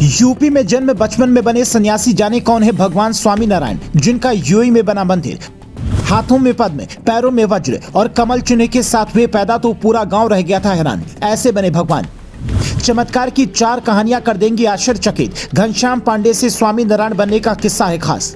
UP में जन्म बचपन में बने सन्यासी जाने कौन है भगवान स्वामी नारायण, जिनका यूएई में बना मंदिर। हाथों में पद्म, पैरों में वज्र और कमल चिन्ह के साथ हुए पैदा तो पूरा गांव रह गया था हैरान। ऐसे बने भगवान। चमत्कार की 4 कहानियां कर देंगी आश्चर्यचकित। घनश्याम पांडे से स्वामी नारायण बनने का किस्सा है खास।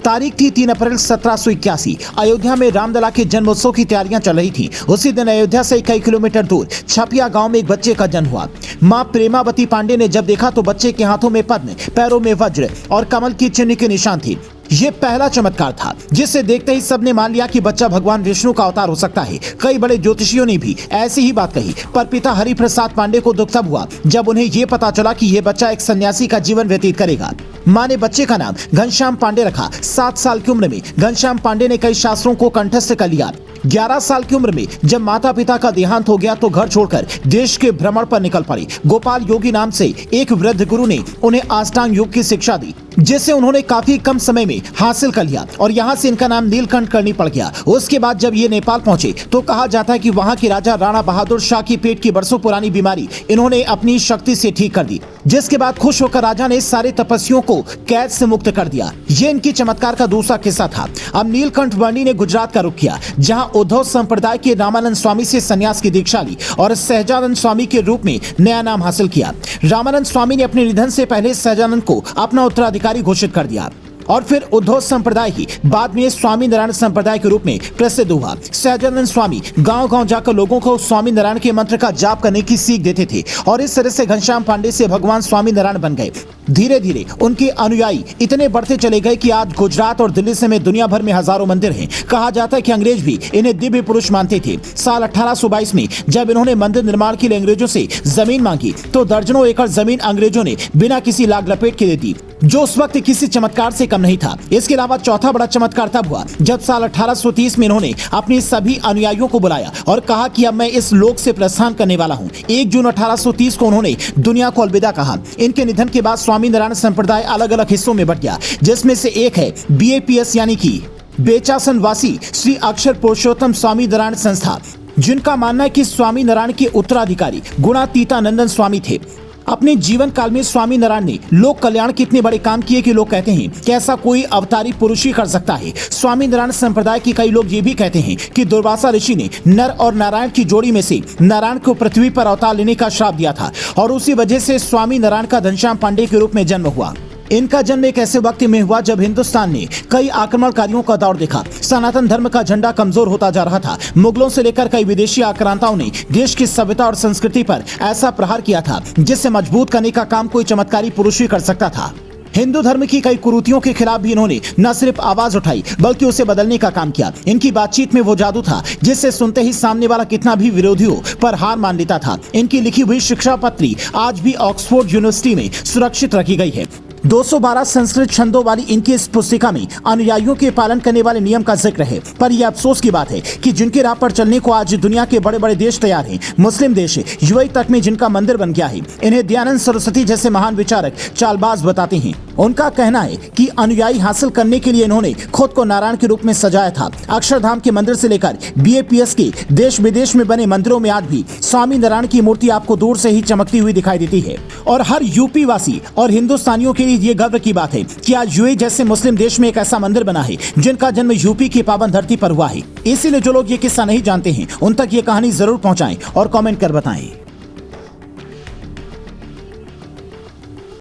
तारीख थी 3 अप्रैल 1781। अयोध्या में रामलला के जन्मोत्सव की तैयारियां चल रही थी। उसी दिन अयोध्या से कई किलोमीटर दूर छपिया गांव में एक बच्चे का जन्म हुआ। मां प्रेमावती पांडे ने जब देखा तो बच्चे के हाथों में पद्म, पैरों में वज्र और कमल की चिन्ह के निशान थे। ये पहला चमत्कार था जिसे देखते ही सबने मान लिया कि बच्चा भगवान विष्णु का अवतार हो सकता है। कई बड़े ज्योतिषियों ने भी ऐसी ही बात कही, पर पिता हरिप्रसाद पांडे को दुख तब हुआ जब उन्हें ये पता चला कि ये बच्चा एक सन्यासी का जीवन व्यतीत करेगा। मां ने बच्चे का नाम घनश्याम पांडे रखा। 7 साल की उम्र में घनश्याम पांडे ने कई शास्त्रों को कंठस्थ कर लिया। 11 साल की उम्र में जब माता पिता का देहांत हो गया तो घर छोड़कर देश के भ्रमण पर निकल पड़े। गोपाल योगी नाम से एक वृद्ध गुरु ने उन्हें अष्टांग योग की शिक्षा दी, जिसे उन्होंने काफी कम समय में हासिल कर लिया और यहाँ से इनका नाम नीलकंठ करनी पड़ गया। उसके बाद जब ये नेपाल पहुंचे तो कहा जाता है कि वहाँ के राजा राणा बहादुर शाह की पेट की बरसों पुरानी बीमारी इन्होंने अपनी शक्ति से ठीक कर दी, जिसके बाद खुश होकर राजा ने सारे तपस्वियों को कैद से मुक्त कर दिया। ये इनकी चमत्कार का दूसरा किस्सा था। अब नीलकंठ वर्णी ने गुजरात का रुख किया, जहाँ उद्धव संप्रदाय के रामानंद स्वामी से संन्यास की दीक्षा ली और सहजानंद स्वामी के रूप में नया नाम हासिल किया। रामानंद स्वामी ने अपने निधन से पहले सहजानंद को अपना उत्तराधिकारी घोषित कर दिया और फिर उद्धव संप्रदाय ही बाद में स्वामी नारायण संप्रदाय के रूप में प्रसिद्ध हुआ। सहजानंद स्वामी गांव-गांव जाकर लोगों को स्वामी नारायण के मंत्र का जाप करने की सीख देते थे और इस तरह से घनश्याम पांडे से भगवान स्वामी नारायण बन गए। धीरे धीरे उनके अनुयायी इतने बढ़ते चले गए कि आज गुजरात और दिल्ली समेत दुनिया भर में हजारों मंदिर हैं। कहा जाता है कि अंग्रेज भी इन्हें दिव्य पुरुष मानते थे। साल 1822 में जब इन्होंने मंदिर निर्माण के लिए अंग्रेजों से जमीन मांगी तो दर्जनों एकड़ जमीन अंग्रेजों ने बिना किसी लाग लपेट के दे दी, जो उस वक्त किसी चमत्कार से कम नहीं था। इसके अलावा चौथा बड़ा चमत्कार तब हुआ जब साल 1830 में इन्होंने अपने सभी अनुयायियों को बुलाया और कहा कि अब मैं इस लोक से प्रस्थान करने वाला हूं। 1 जून 1830 को उन्होंने दुनिया को अलविदा कहा। इनके निधन के बाद स्वामी नारायण संप्रदाय अलग अलग हिस्सों में बट गया, जिसमें से एक है BAPS यानी कि बेचासन वासी श्री अक्षर पुरुषोत्तम स्वामी नारायण संस्था, जिनका मानना है कि स्वामी नारायण के उत्तराधिकारी गुणातीतानंदन स्वामी थे। अपने जीवन काल में स्वामी नारायण ने लोक कल्याण के इतने बड़े काम किए कि लोग कहते हैं कि ऐसा कोई अवतारी पुरुष ही कर सकता है। स्वामी नारायण संप्रदाय के कई लोग ये भी कहते हैं कि दुर्वासा ऋषि ने नर और नारायण की जोड़ी में से नारायण को पृथ्वी पर अवतार लेने का श्राप दिया था और उसी वजह से स्वामी नारायण का घनश्याम पांडे के रूप में जन्म हुआ। इनका जन्म एक ऐसे वक्त में हुआ जब हिंदुस्तान ने कई आक्रमणकारियों का दौर देखा। सनातन धर्म का झंडा कमजोर होता जा रहा था। मुगलों से लेकर कई विदेशी आक्रांताओं ने देश की सभ्यता और संस्कृति पर ऐसा प्रहार किया था जिसे मजबूत करने का काम कोई चमत्कारी पुरुष ही कर सकता था। हिंदू धर्म की कई कुरीतियों के खिलाफ भी इन्होंने न सिर्फ आवाज उठाई बल्कि उसे बदलने का काम किया। इनकी बातचीत में वो जादू था जिससे सुनते ही सामने वाला कितना भी विरोधी हो पर हार मान लेता था। इनकी लिखी हुई शिक्षा पत्री आज भी ऑक्सफोर्ड यूनिवर्सिटी में सुरक्षित रखी गई है। 212 संस्कृत छंदों वाली इनकी इस पुस्तिका में अनुयायियों के पालन करने वाले नियम का जिक्र है। पर यह अफसोस की बात है कि जिनके राह पर चलने को आज दुनिया के बड़े बड़े देश तैयार हैं, मुस्लिम देश यूएई तक में जिनका मंदिर बन गया है, इन्हें दयानंद सरस्वती जैसे महान विचारक चालबाज बताते हैं। उनका कहना है कि अनुयायी हासिल करने के लिए इन्होंने खुद को नारायण के रूप में सजाया था। अक्षरधाम के मंदिर से लेकर BAPS के देश विदेश में बने मंदिरों में आज भी स्वामी नारायण की मूर्ति आपको दूर से ही चमकती हुई दिखाई देती है और हर यूपी वासी और हिंदुस्तानियों के लिए ये गर्व की बात है कि आज यूएई जैसे मुस्लिम देश में एक ऐसा मंदिर बना है जिनका जन्म यूपी की पावन धरती पर हुआ है। इसीलिए जो लोग ये किस्सा नहीं जानते हैं उन तक ये कहानी जरूर पहुंचाएं और कमेंट कर बताएं।